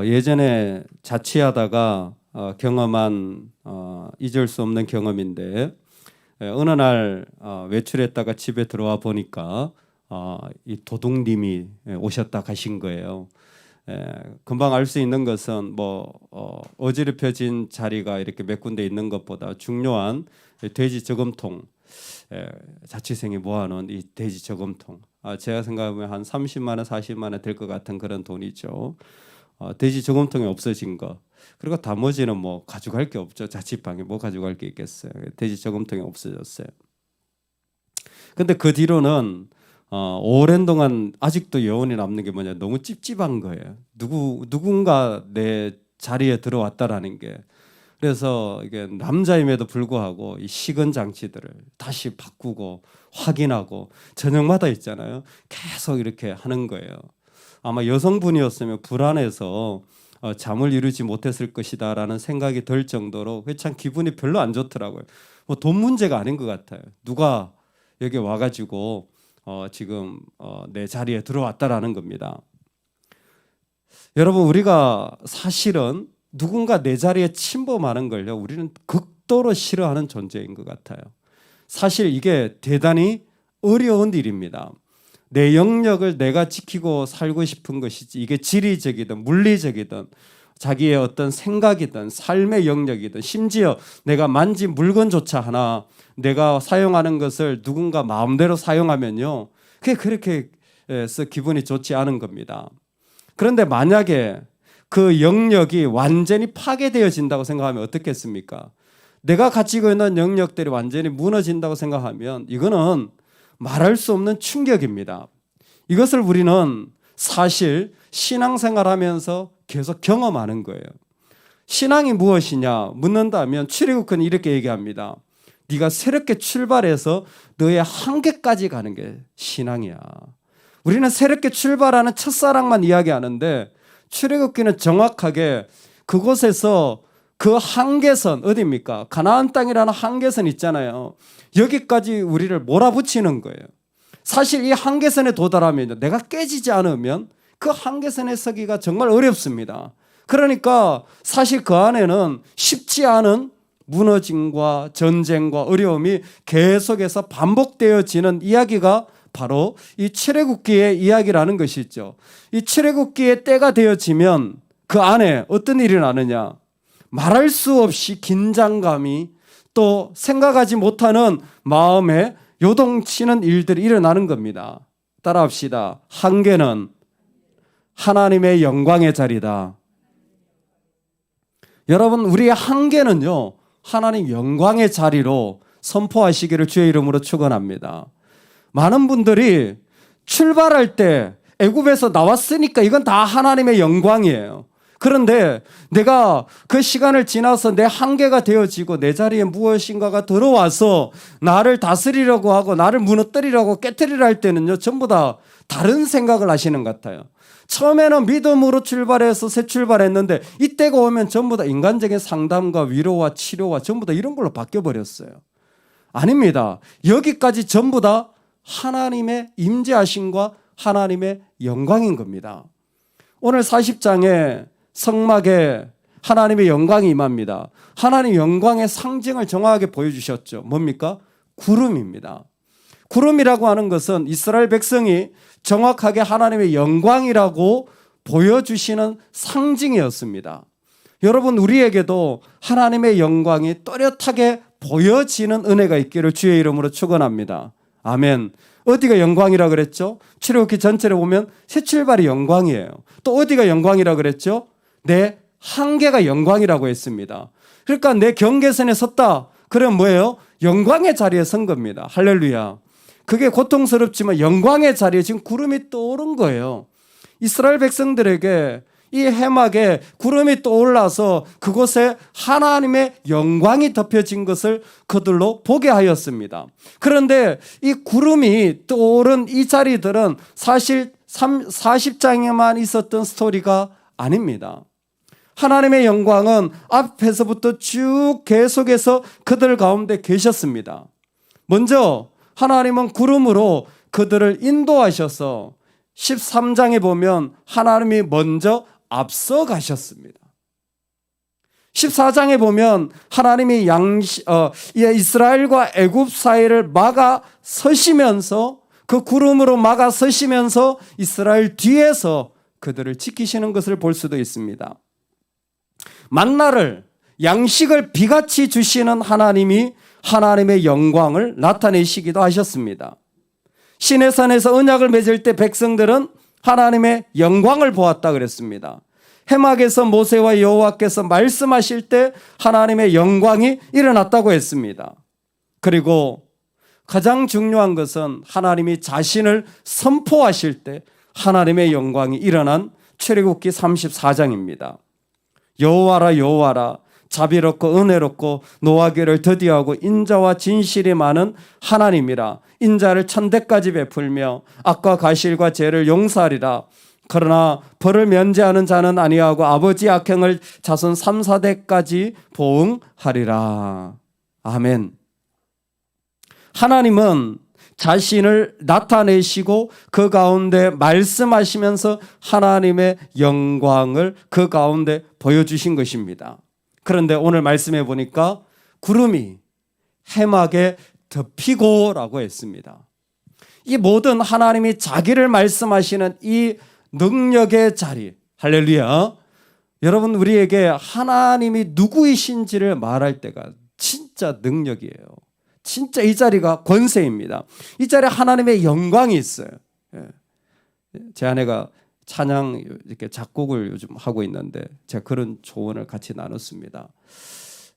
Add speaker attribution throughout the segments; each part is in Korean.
Speaker 1: 예전에 자취하다가 경험한 잊을 수 없는 경험인데, 어느 날 외출했다가 집에 들어와 보니까 이 도둑님이 오셨다 가신 거예요. 금방 알 수 있는 것은 어지럽혀진 자리가 이렇게 몇 군데 있는 것보다 중요한 돼지 저금통, 자취생이 모아놓은 이 돼지 저금통, 제가 생각하면 한 30만 원, 40만 원 될 것 같은 그런 돈이죠. 돼지 저금통이 없어진 거, 그리고 나머지는 뭐 가져갈 게 없죠. 자취방에 뭐 가져갈 게 있겠어요. 돼지 저금통이 없어졌어요. 근데 그 뒤로는 오랜 동안 아직도 여운이 남는 게 뭐냐, 너무 찝찝한 거예요. 누군가 내 자리에 들어왔다라는 게. 그래서 이게 남자임에도 불구하고 이 식은 장치들을 다시 바꾸고 확인하고, 저녁마다 있잖아요, 계속 이렇게 하는 거예요. 아마 여성분이었으면 불안해서 잠을 이루지 못했을 것이다라는 생각이 들 정도로 참 기분이 별로 안 좋더라고요. 돈 문제가 아닌 것 같아요. 누가 여기 와가지고 지금 내 자리에 들어왔다라는 겁니다. 여러분, 우리가 사실은 누군가 내 자리에 침범하는 걸요, 우리는 극도로 싫어하는 존재인 것 같아요. 사실 이게 대단히 어려운 일입니다. 내 영역을 내가 지키고 살고 싶은 것이지, 이게 지리적이든 물리적이든 자기의 어떤 생각이든 삶의 영역이든, 심지어 내가 만진 물건조차 하나 내가 사용하는 것을 누군가 마음대로 사용하면요, 그게 그렇게 해서 기분이 좋지 않은 겁니다. 그런데 만약에 그 영역이 완전히 파괴되어진다고 생각하면 어떻겠습니까? 내가 가지고 있는 영역들이 완전히 무너진다고 생각하면 이거는 말할 수 없는 충격입니다. 이것을 우리는 사실 신앙생활하면서 계속 경험하는 거예요. 신앙이 무엇이냐 묻는다면 출애굽은 이렇게 얘기합니다. 네가 새롭게 출발해서 너의 한계까지 가는 게 신앙이야. 우리는 새롭게 출발하는 첫사랑만 이야기하는데, 출애굽기는 정확하게 그곳에서 그 한계선, 어디입니까? 가나안 땅이라는 한계선 있잖아요. 여기까지 우리를 몰아붙이는 거예요. 사실 이 한계선에 도달하면, 내가 깨지지 않으면 그 한계선에 서기가 정말 어렵습니다. 그러니까 사실 그 안에는 쉽지 않은 무너짐과 전쟁과 어려움이 계속해서 반복되어지는 이야기가 바로 이 출애굽기의 이야기라는 것이죠. 이 출애굽기의 때가 되어지면 그 안에 어떤 일이 나느냐, 말할 수 없이 긴장감이, 또 생각하지 못하는 마음에 요동치는 일들이 일어나는 겁니다. 따라합시다. 한계는 하나님의 영광의 자리다. 여러분, 우리의 한계는요, 하나님 영광의 자리로 선포하시기를 주의 이름으로 축원합니다. 많은 분들이 출발할 때 애굽에서 나왔으니까 이건 다 하나님의 영광이에요. 그런데 내가 그 시간을 지나서 내 한계가 되어지고 내 자리에 무엇인가가 들어와서 나를 다스리려고 하고 나를 무너뜨리려고 깨뜨리려 할 때는요, 전부 다 다른 생각을 하시는 것 같아요. 처음에는 믿음으로 출발해서 새 출발했는데 이때가 오면 전부 다 인간적인 상담과 위로와 치료와 전부 다 이런 걸로 바뀌어버렸어요. 아닙니다. 여기까지 전부 다 하나님의 임재하심과 하나님의 영광인 겁니다. 오늘 40장에 성막에 하나님의 영광이 임합니다. 하나님의 영광의 상징을 정확하게 보여주셨죠. 뭡니까? 구름입니다. 구름이라고 하는 것은 이스라엘 백성이 정확하게 하나님의 영광이라고 보여주시는 상징이었습니다. 여러분, 우리에게도 하나님의 영광이 또렷하게 보여지는 은혜가 있기를 주의 이름으로 축원합니다. 아멘. 어디가 영광이라 그랬죠? 출애굽기 전체를 보면 새 출발이 영광이에요. 또 어디가 영광이라 그랬죠? 내 한계가 영광이라고 했습니다. 그러니까 내 경계선에 섰다. 그럼 뭐예요? 영광의 자리에 선 겁니다. 할렐루야. 그게 고통스럽지만 영광의 자리에 지금 구름이 떠오른 거예요. 이스라엘 백성들에게 이 해막에 구름이 떠올라서 그곳에 하나님의 영광이 덮여진 것을 그들로 보게 하였습니다. 그런데 이 구름이 떠오른 이 자리들은 사실 40장에만 있었던 스토리가 아닙니다. 하나님의 영광은 앞에서부터 쭉 계속해서 그들 가운데 계셨습니다. 먼저 하나님은 구름으로 그들을 인도하셔서 13장에 보면 하나님이 먼저 앞서 가셨습니다. 14장에 보면 하나님이 이스라엘과 애굽 사이를 막아 서시면서, 그 구름으로 막아 서시면서 이스라엘 뒤에서 그들을 지키시는 것을 볼 수도 있습니다. 만나를, 양식을 비같이 주시는 하나님이 하나님의 영광을 나타내시기도 하셨습니다. 시내산에서 언약을 맺을 때 백성들은 하나님의 영광을 보았다 그랬습니다. 해막에서 모세와 여호와께서 말씀하실 때 하나님의 영광이 일어났다고 했습니다. 그리고 가장 중요한 것은 하나님이 자신을 선포하실 때 하나님의 영광이 일어난 출애굽기 34장입니다. 여호와라 여호와라, 자비롭고 은혜롭고 노하기를 더디하고 인자와 진실이 많은 하나님이라. 인자를 천대까지 베풀며 악과 가실과 죄를 용서하리라. 그러나 벌을 면제하는 자는 아니하고 아버지 악행을 자손 3, 4대까지 보응하리라. 아멘. 하나님은 자신을 나타내시고 그 가운데 말씀하시면서 하나님의 영광을 그 가운데 보여주신 것입니다. 그런데 오늘 말씀해 보니까 구름이 해막에 덮이고라고 했습니다. 이 모든 하나님이 자기를 말씀하시는 이 능력의 자리, 할렐루야. 여러분, 우리에게 하나님이 누구이신지를 말할 때가 진짜 능력이에요. 진짜 이 자리가 권세입니다. 이 자리에 하나님의 영광이 있어요. 제 아내가 찬양 이렇게 작곡을 요즘 하고 있는데 제가 그런 조언을 같이 나눴습니다.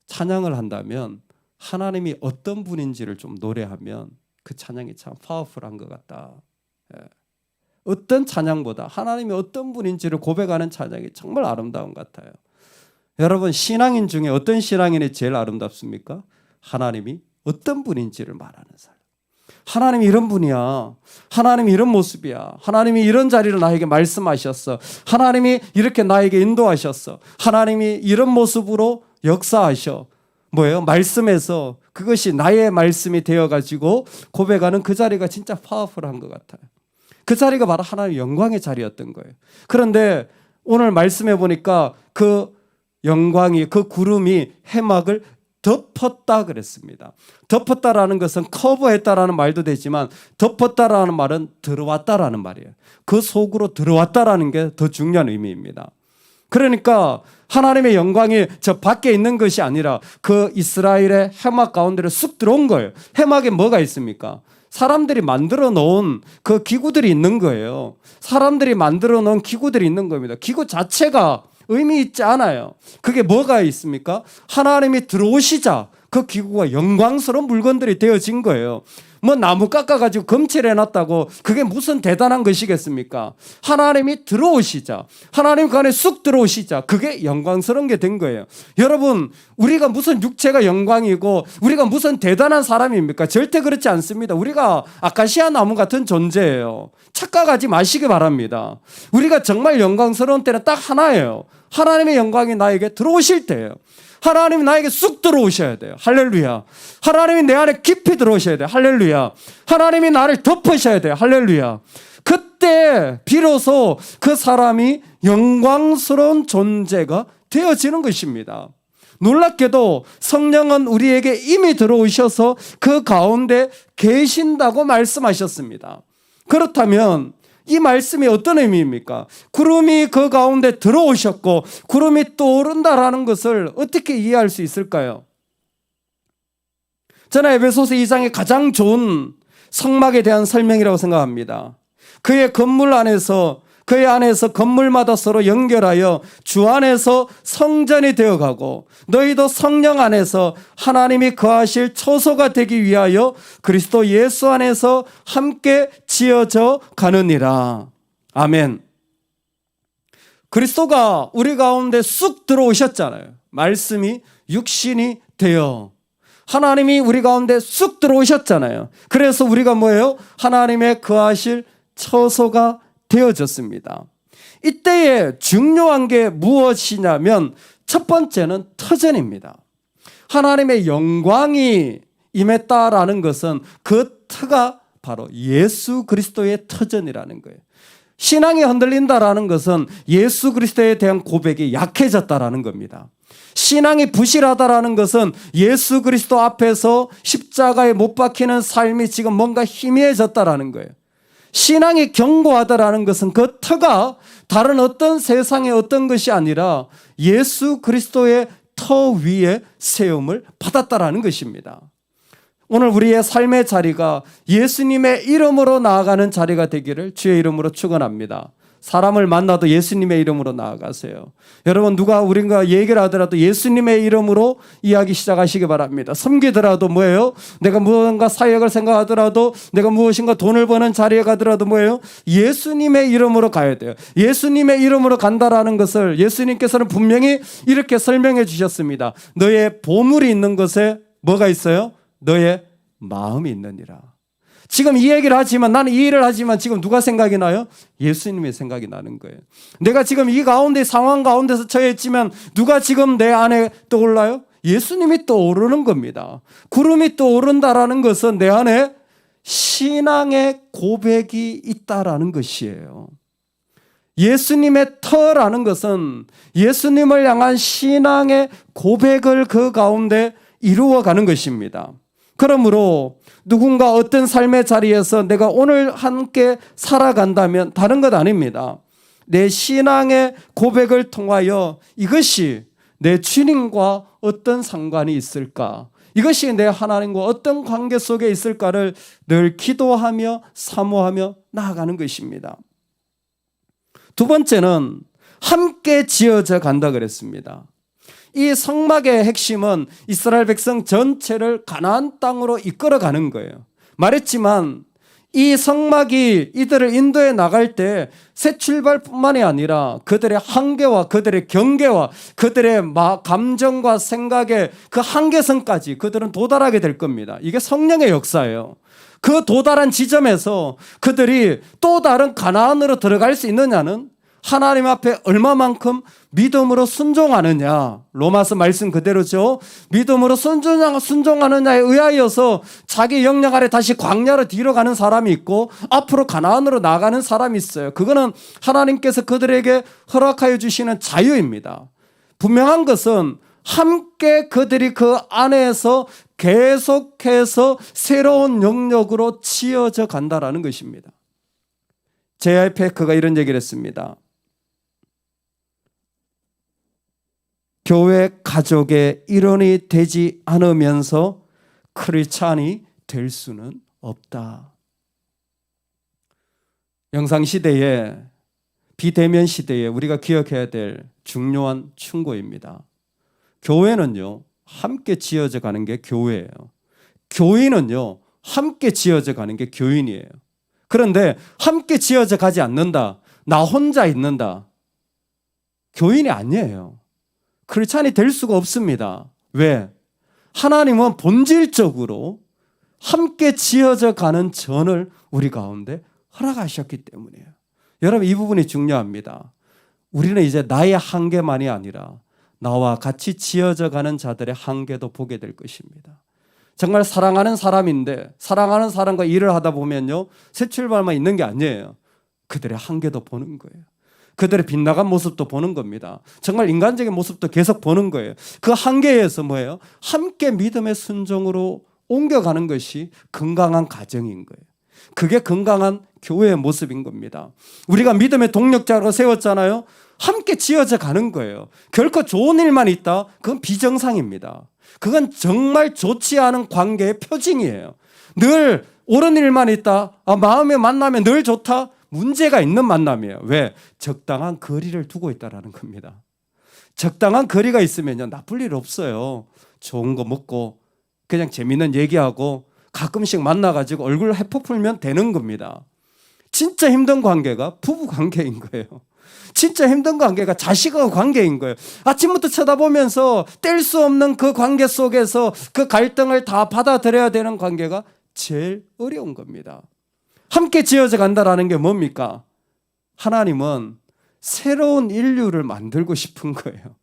Speaker 1: 찬양을 한다면 하나님이 어떤 분인지를 좀 노래하면 그 찬양이 참 파워풀한 것 같다. 어떤 찬양보다 하나님이 어떤 분인지를 고백하는 찬양이 정말 아름다운 것 같아요. 여러분, 신앙인 중에 어떤 신앙인이 제일 아름답습니까? 하나님이 어떤 분인지를 말하는 사람. 하나님이 이런 분이야. 하나님이 이런 모습이야. 하나님이 이런 자리를 나에게 말씀하셨어. 하나님이 이렇게 나에게 인도하셨어. 하나님이 이런 모습으로 역사하셔. 뭐예요? 말씀에서 그것이 나의 말씀이 되어가지고 고백하는 그 자리가 진짜 파워풀한 것 같아요. 그 자리가 바로 하나님의 영광의 자리였던 거예요. 그런데 오늘 말씀해 보니까 그 영광이, 그 구름이 해막을 덮었다 그랬습니다. 덮었다라는 것은 커버했다라는 말도 되지만 덮었다라는 말은 들어왔다라는 말이에요. 그 속으로 들어왔다라는 게 더 중요한 의미입니다. 그러니까 하나님의 영광이 저 밖에 있는 것이 아니라 그 이스라엘의 해막 가운데로 쑥 들어온 거예요. 해막에 뭐가 있습니까? 사람들이 만들어 놓은 그 기구들이 있는 거예요. 사람들이 만들어 놓은 기구들이 있는 겁니다. 기구 자체가 의미 있지 않아요. 그게 뭐가 있습니까? 하나님이 들어오시자 그 기구가 영광스러운 물건들이 되어진 거예요. 뭐 나무 깎아가지고 검칠해놨다고 그게 무슨 대단한 것이겠습니까? 하나님이 들어오시자, 하나님 그 안에 쑥 들어오시자, 그게 영광스러운 게 된 거예요. 여러분, 우리가 무슨 육체가 영광이고 우리가 무슨 대단한 사람입니까? 절대 그렇지 않습니다. 우리가 아카시아 나무 같은 존재예요. 착각하지 마시기 바랍니다. 우리가 정말 영광스러운 때는 딱 하나예요. 하나님의 영광이 나에게 들어오실 때예요. 하나님이 나에게 쑥 들어오셔야 돼요. 할렐루야. 하나님이 내 안에 깊이 들어오셔야 돼요. 할렐루야. 하나님이 나를 덮으셔야 돼요. 할렐루야. 그때 비로소 그 사람이 영광스러운 존재가 되어지는 것입니다. 놀랍게도 성령은 우리에게 이미 들어오셔서 그 가운데 계신다고 말씀하셨습니다. 그렇다면 이 말씀이 어떤 의미입니까? 구름이 그 가운데 들어오셨고 구름이 떠오른다라는 것을 어떻게 이해할 수 있을까요? 저는 에베소서 2장이 가장 좋은 성막에 대한 설명이라고 생각합니다. 그의 건물 안에서, 그의 안에서 건물마다 서로 연결하여 주 안에서 성전이 되어가고 너희도 성령 안에서 하나님이 거하실 처소가 되기 위하여 그리스도 예수 안에서 함께 지어져 가느니라. 아멘. 그리스도가 우리 가운데 쑥 들어오셨잖아요. 말씀이 육신이 되어 하나님이 우리 가운데 쑥 들어오셨잖아요. 그래서 우리가 뭐예요? 하나님의 거하실 처소가 되어졌습니다. 이때에 중요한 게 무엇이냐면 첫 번째는 터전입니다. 하나님의 영광이 임했다라는 것은 그 터가 바로 예수 그리스도의 터전이라는 거예요. 신앙이 흔들린다라는 것은 예수 그리스도에 대한 고백이 약해졌다라는 겁니다. 신앙이 부실하다라는 것은 예수 그리스도 앞에서 십자가에 못 박히는 삶이 지금 뭔가 희미해졌다라는 거예요. 신앙이 견고하다라는 것은 그 터가 다른 어떤 세상의 어떤 것이 아니라 예수 그리스도의 터 위에 세움을 받았다라는 것입니다. 오늘 우리의 삶의 자리가 예수님의 이름으로 나아가는 자리가 되기를 주의 이름으로 축원합니다. 사람을 만나도 예수님의 이름으로 나아가세요. 여러분, 누가 우리가 얘기를 하더라도 예수님의 이름으로 이야기 시작하시기 바랍니다. 섬기더라도 뭐예요? 내가 무언가 사역을 생각하더라도, 내가 무엇인가 돈을 버는 자리에 가더라도 뭐예요? 예수님의 이름으로 가야 돼요. 예수님의 이름으로 간다라는 것을 예수님께서는 분명히 이렇게 설명해 주셨습니다. 너의 보물이 있는 곳에 뭐가 있어요? 너의 마음이 있느니라. 지금 이 얘기를 하지만, 나는 이 일을 하지만 지금 누가 생각이 나요? 예수님의 생각이 나는 거예요. 내가 지금 이 가운데 상황 가운데서 처해 있지만 누가 지금 내 안에 떠올라요? 예수님이 떠오르는 겁니다. 구름이 떠오른다라는 것은 내 안에 신앙의 고백이 있다라는 것이에요. 예수님의 터라는 것은 예수님을 향한 신앙의 고백을 그 가운데 이루어가는 것입니다. 그러므로 누군가 어떤 삶의 자리에서 내가 오늘 함께 살아간다면 다른 것 아닙니다. 내 신앙의 고백을 통하여 이것이 내 주님과 어떤 상관이 있을까? 이것이 내 하나님과 어떤 관계 속에 있을까를 늘 기도하며 사모하며 나아가는 것입니다. 두 번째는 함께 지어져 간다 그랬습니다. 이 성막의 핵심은 이스라엘 백성 전체를 가나안 땅으로 이끌어가는 거예요. 말했지만 이 성막이 이들을 인도해 나갈 때 새 출발뿐만이 아니라 그들의 한계와 그들의 경계와 그들의 감정과 생각의 그 한계선까지 그들은 도달하게 될 겁니다. 이게 성령의 역사예요. 그 도달한 지점에서 그들이 또 다른 가나안으로 들어갈 수 있느냐는 하나님 앞에 얼마만큼 믿음으로 순종하느냐. 로마서 말씀 그대로죠. 믿음으로 순종하느냐에 의하여서 자기 영역 아래 다시 광야로 뒤로 가는 사람이 있고 앞으로 가나안으로 나가는 사람이 있어요. 그거는 하나님께서 그들에게 허락하여 주시는 자유입니다. 분명한 것은 함께 그들이 그 안에서 계속해서 새로운 영역으로 치어져 간다라는 것입니다. J.I. 패커가 이런 얘기를 했습니다. 교회 가족의 일원이 되지 않으면서 크리스찬이 될 수는 없다. 영상시대에, 비대면 시대에 우리가 기억해야 될 중요한 충고입니다. 교회는요, 함께 지어져 가는 게 교회예요. 교인은요, 함께 지어져 가는 게 교인이에요. 그런데 함께 지어져 가지 않는다, 나 혼자 있는다, 교인이 아니에요. 크리스찬이 될 수가 없습니다. 왜? 하나님은 본질적으로 함께 지어져 가는 전을 우리 가운데 허락하셨기 때문이에요. 여러분, 이 부분이 중요합니다. 우리는 이제 나의 한계만이 아니라 나와 같이 지어져 가는 자들의 한계도 보게 될 것입니다. 정말 사랑하는 사람인데 사랑하는 사람과 일을 하다 보면요, 새 출발만 있는 게 아니에요. 그들의 한계도 보는 거예요. 그들의 빗나간 모습도 보는 겁니다. 정말 인간적인 모습도 계속 보는 거예요. 그 한계에서 뭐예요? 함께 믿음의 순종으로 옮겨가는 것이 건강한 가정인 거예요. 그게 건강한 교회의 모습인 겁니다. 우리가 믿음의 동력자로 세웠잖아요. 함께 지어져 가는 거예요. 결코 좋은 일만 있다? 그건 비정상입니다. 그건 정말 좋지 않은 관계의 표징이에요. 늘 옳은 일만 있다? 마음의 만나면 늘 좋다? 문제가 있는 만남이에요. 왜? 적당한 거리를 두고 있다는 겁니다. 적당한 거리가 있으면요, 나쁠 일 없어요. 좋은 거 먹고 그냥 재밌는 얘기하고 가끔씩 만나가지고 얼굴 해퍼 풀면 되는 겁니다. 진짜 힘든 관계가 부부 관계인 거예요. 진짜 힘든 관계가 자식하고 관계인 거예요. 아침부터 쳐다보면서 뗄 수 없는 그 관계 속에서 그 갈등을 다 받아들여야 되는 관계가 제일 어려운 겁니다. 함께 지어져 간다라는 게 뭡니까? 하나님은 새로운 인류를 만들고 싶은 거예요.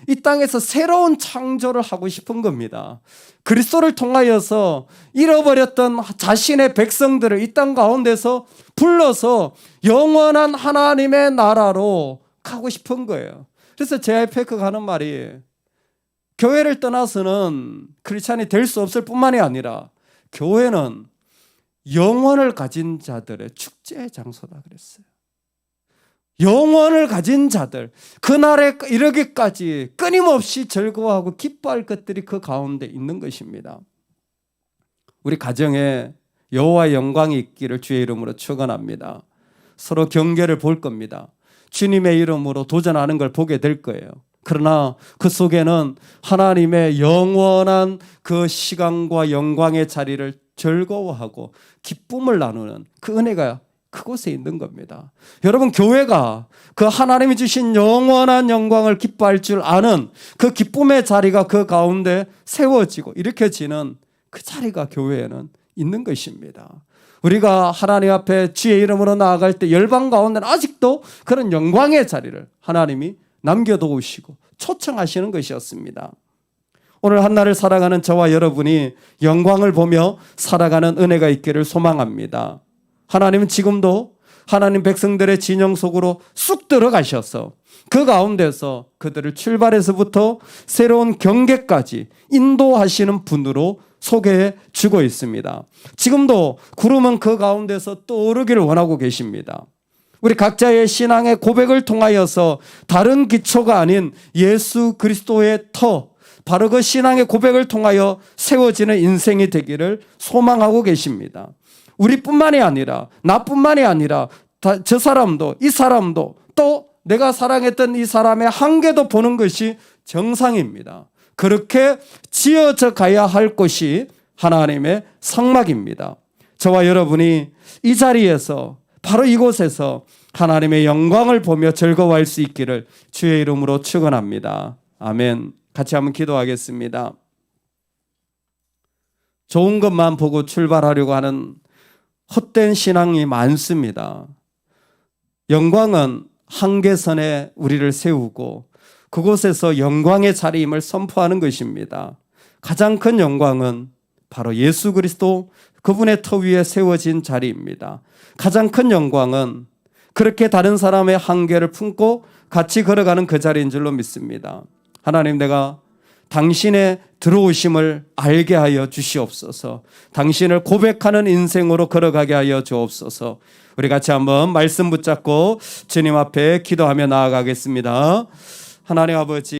Speaker 1: 이 땅에서 새로운 창조를 하고 싶은 겁니다. 그리스도를 통하여서 잃어버렸던 자신의 백성들을 이 땅 가운데서 불러서 영원한 하나님의 나라로 가고 싶은 거예요. 그래서 JIPEC가 하는 말이 교회를 떠나서는 크리스찬이 될 수 없을 뿐만이 아니라 교회는 영혼을 가진 자들의 축제의 장소다 그랬어요. 영혼을 가진 자들, 그날에 이르기까지 끊임없이 즐거워하고 기뻐할 것들이 그 가운데 있는 것입니다. 우리 가정에 여호와의 영광이 있기를 주의 이름으로 축원합니다. 서로 경계를 볼 겁니다. 주님의 이름으로 도전하는 걸 보게 될 거예요. 그러나 그 속에는 하나님의 영원한 그 시간과 영광의 자리를 즐거워하고 기쁨을 나누는 그 은혜가 그곳에 있는 겁니다. 여러분, 교회가 그 하나님이 주신 영원한 영광을 기뻐할 줄 아는 그 기쁨의 자리가 그 가운데 세워지고 일으켜지는 그 자리가 교회에는 있는 것입니다. 우리가 하나님 앞에 주의 이름으로 나아갈 때 열방 가운데는 아직도 그런 영광의 자리를 하나님이 남겨두시고 초청하시는 것이었습니다. 오늘 한날을 살아가는 저와 여러분이 영광을 보며 살아가는 은혜가 있기를 소망합니다. 하나님은 지금도 하나님 백성들의 진영 속으로 쑥 들어가셔서 그 가운데서 그들을 출발에서부터 새로운 경계까지 인도하시는 분으로 소개해 주고 있습니다. 지금도 구름은 그 가운데서 떠오르기를 원하고 계십니다. 우리 각자의 신앙의 고백을 통하여서 다른 기초가 아닌 예수 그리스도의 터, 바로 그 신앙의 고백을 통하여 세워지는 인생이 되기를 소망하고 계십니다. 우리뿐만이 아니라 나뿐만이 아니라 저 사람도 이 사람도 또 내가 사랑했던 이 사람의 한계도 보는 것이 정상입니다. 그렇게 지어져 가야 할 것이 하나님의 성막입니다. 저와 여러분이 이 자리에서 바로 이곳에서 하나님의 영광을 보며 즐거워할 수 있기를 주의 이름으로 축원합니다. 아멘. 같이 한번 기도하겠습니다. 좋은 것만 보고 출발하려고 하는 헛된 신앙이 많습니다. 영광은 한계선에 우리를 세우고 그곳에서 영광의 자리임을 선포하는 것입니다. 가장 큰 영광은 바로 예수 그리스도 그분의 터 위에 세워진 자리입니다. 가장 큰 영광은 그렇게 다른 사람의 한계를 품고 같이 걸어가는 그 자리인 줄로 믿습니다. 하나님, 내가 당신의 들어오심을 알게 하여 주시옵소서. 당신을 고백하는 인생으로 걸어가게 하여 주옵소서. 우리 같이 한번 말씀 붙잡고 주님 앞에 기도하며 나아가겠습니다. 하나님 아버지,